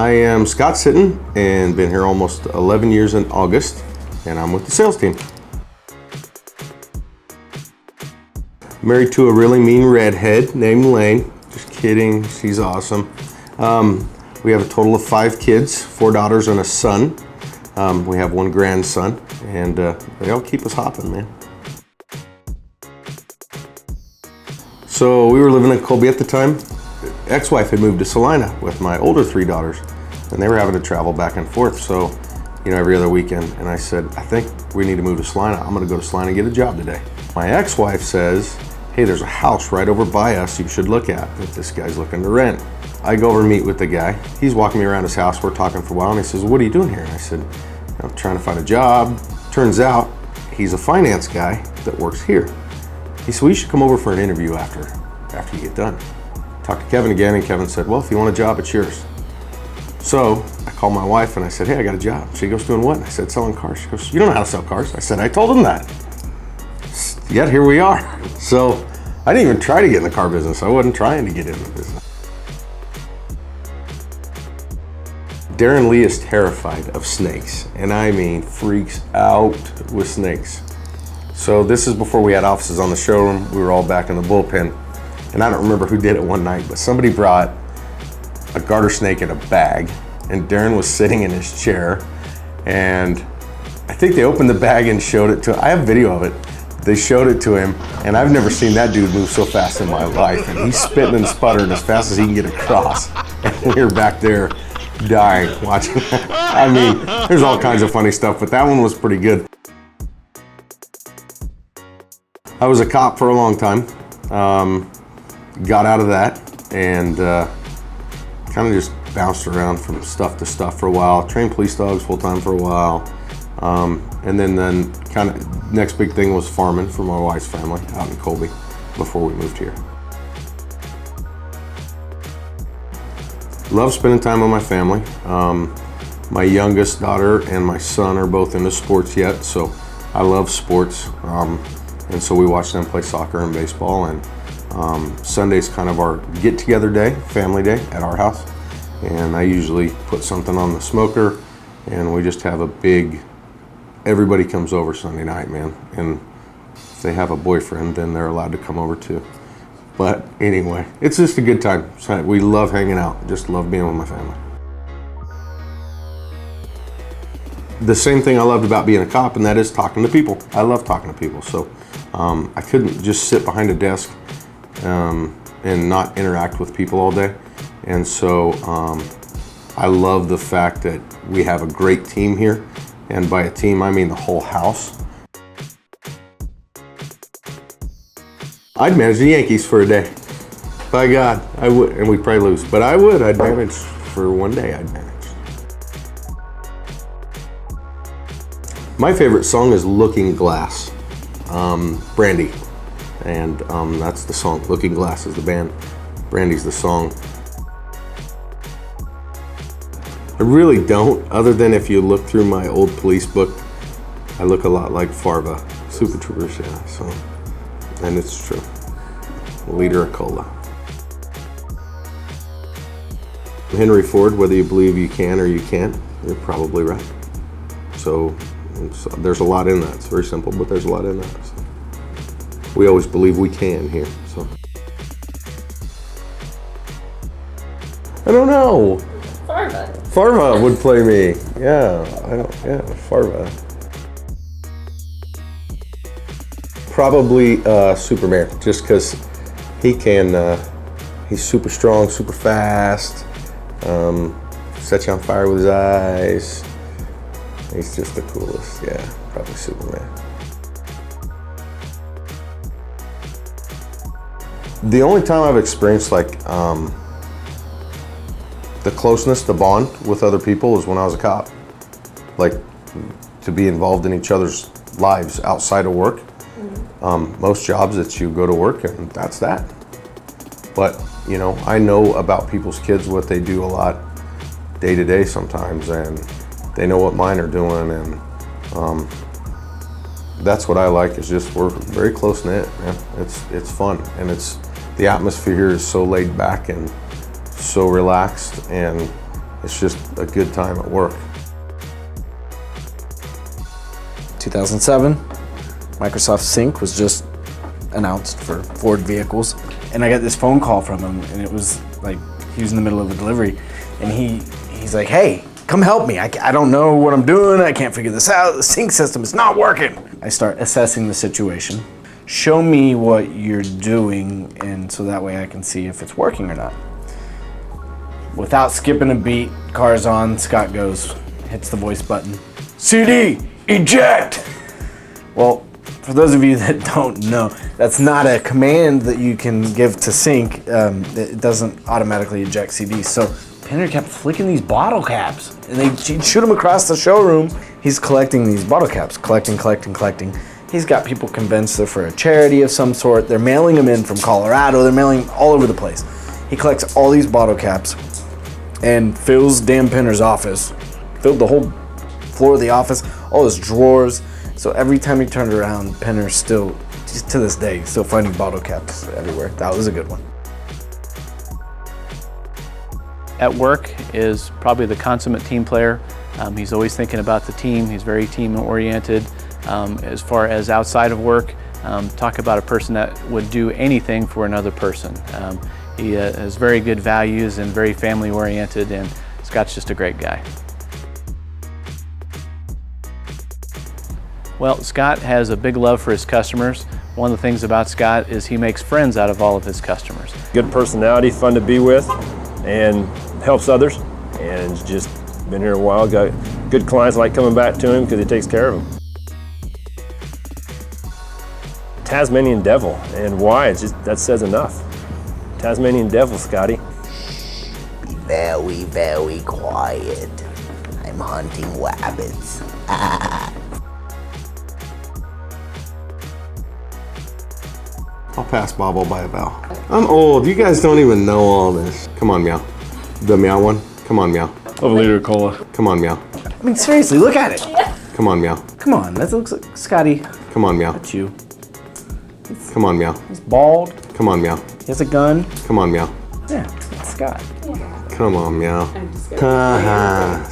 I am Scott Sitton and been here almost 11 years in August, and I'm with the sales team. Married to a really mean redhead named Lane. Just kidding, she's awesome. We have a total of 5 kids, 4 daughters and a son. We have 1 grandson, and they all keep us hopping, man. So we were living in Colby at the time. Ex-wife had moved to Salina with my older 3 daughters, and they were having to travel back and forth, so every other weekend. And I said, I think we need to move to Salina. I'm gonna go to Salina and get a job today. My ex-wife says, hey, there's a house right over by us you should look at that this guy's looking to rent. I go over and meet with the guy. He's walking me around his house. We're talking for a while, and he says, what are you doing here? And I said, I'm trying to find a job. Turns out he's a finance guy that works here. He said, well, you should come over for an interview after you get done. Talked to Kevin again, and Kevin said, well, if you want a job, it's yours. So I called my wife and I said, hey, I got a job. She goes, doing what? And I said, selling cars. She goes, you don't know how to sell cars. I said, I told him that. Yet here we are. So I didn't even try to get in the car business. I wasn't trying to get in the business. Darren Lee is terrified of snakes, and I mean freaks out with snakes. So this is before we had offices on the showroom. We were all back in the bullpen. And I don't remember who did it one night, but somebody brought a garter snake in a bag, and Darren was sitting in his chair, and I think they opened the bag and showed it to him. I have video of it. They showed it to him, and I've never seen that dude move so fast in my life. And he's spitting and sputtering as fast as he can get across. And we were back there dying watching that. I mean, there's all kinds of funny stuff, but that one was pretty good. I was a cop for a long time. Got out of that and kind of just bounced around from stuff to stuff for a while. Trained police dogs full-time for a while. And then kind of next big thing was farming for my wife's family out in Colby before we moved here. Love spending time with my family. My youngest daughter and my son are both into sports yet, so I love sports. And so we watch them play soccer and baseball, and Sunday's kind of our get-together day, family day at our house. And I usually put something on the smoker, and we just have a big, everybody comes over Sunday night, man. And if they have a boyfriend, then they're allowed to come over too. But anyway, it's just a good time. So we love hanging out, just love being with my family. The same thing I loved about being a cop, and that is talking to people. I love talking to people, so I couldn't just sit behind a desk and not interact with people all day. And so I love the fact that we have a great team here, and by a team I mean the whole house. I'd manage the Yankees for a day. By God, I would, and we'd probably lose, but I'd manage for one day, I'd manage. My favorite song is Looking Glass, Brandy. And that's the song. Looking Glass is the band. Brandy's the song. I really don't, other than if you look through my old police book, I look a lot like Farva, Super Troopers, yeah, so, and it's true. Leader of Cola. Henry Ford, whether you believe you can or you can't, you're probably right. So there's a lot in that. It's very simple, but there's a lot in that. So. We always believe we can here, so. I don't know. Farva. Farva would play me. Yeah, Farva. Probably Superman, just because he can, he's super strong, super fast, set you on fire with his eyes. He's just the coolest, yeah, probably Superman. The only time I've experienced like the closeness, the bond with other people is when I was a cop. Like to be involved in each other's lives outside of work. Most jobs that you go to work and that's that. But I know about people's kids, what they do a lot day to day sometimes, and they know what mine are doing, and that's what I like, is just we're very close knit, man. It's fun, and the atmosphere here is so laid back and so relaxed, and it's just a good time at work. 2007, Microsoft Sync was just announced for Ford vehicles, and I got this phone call from him, and it was like he was in the middle of a delivery, and he's like, "Hey, come help me. I don't know what I'm doing. I can't figure this out. The sync system is not working." I start assessing the situation. Show me what you're doing, and so that way I can see if it's working or not. Without skipping a beat, car's on, Scott goes, hits the voice button. "CD, eject!" Well, for those of you that don't know, that's not a command that you can give to sync. It doesn't automatically eject CDs. So Pinner kept flicking these bottle caps, and he'd shoot them across the showroom. He's collecting these bottle caps, collecting. He's got people convinced they're for a charity of some sort. They're mailing them in from Colorado. They're mailing them all over the place. He collects all these bottle caps and fills Dan Pinner's office, filled the whole floor of the office, all his drawers. So every time he turned around, Pinner's still, just to this day, still finding bottle caps everywhere. That was a good one. At work is probably the consummate team player. He's always thinking about the team. He's very team oriented. As far as outside of work, talk about a person that would do anything for another person. He has very good values and very family oriented, and Scott's just a great guy. Well, Scott has a big love for his customers. One of the things about Scott is he makes friends out of all of his customers. Good personality, fun to be with, and helps others. And he's just been here a while, got good clients like coming back to him because he takes care of them. Tasmanian Devil, and why? It's just, that says enough. Tasmanian Devil, Scotty. Be very, very quiet. I'm hunting rabbits. I'll pass Bobble by a bow. I'm old. You guys don't even know all this. Come on, Meow. The Meow one. Come on, Meow. Of a liter of cola. Come on, Meow. I mean, seriously, look at it. Come on, Meow. Come on, that looks like Scotty. Come on, Meow. That's you. Come on, Meow. He's bald. Come on, Meow. He has a gun. Come on, Meow. Yeah, that's Scott. Come on, Meow. Ha ha.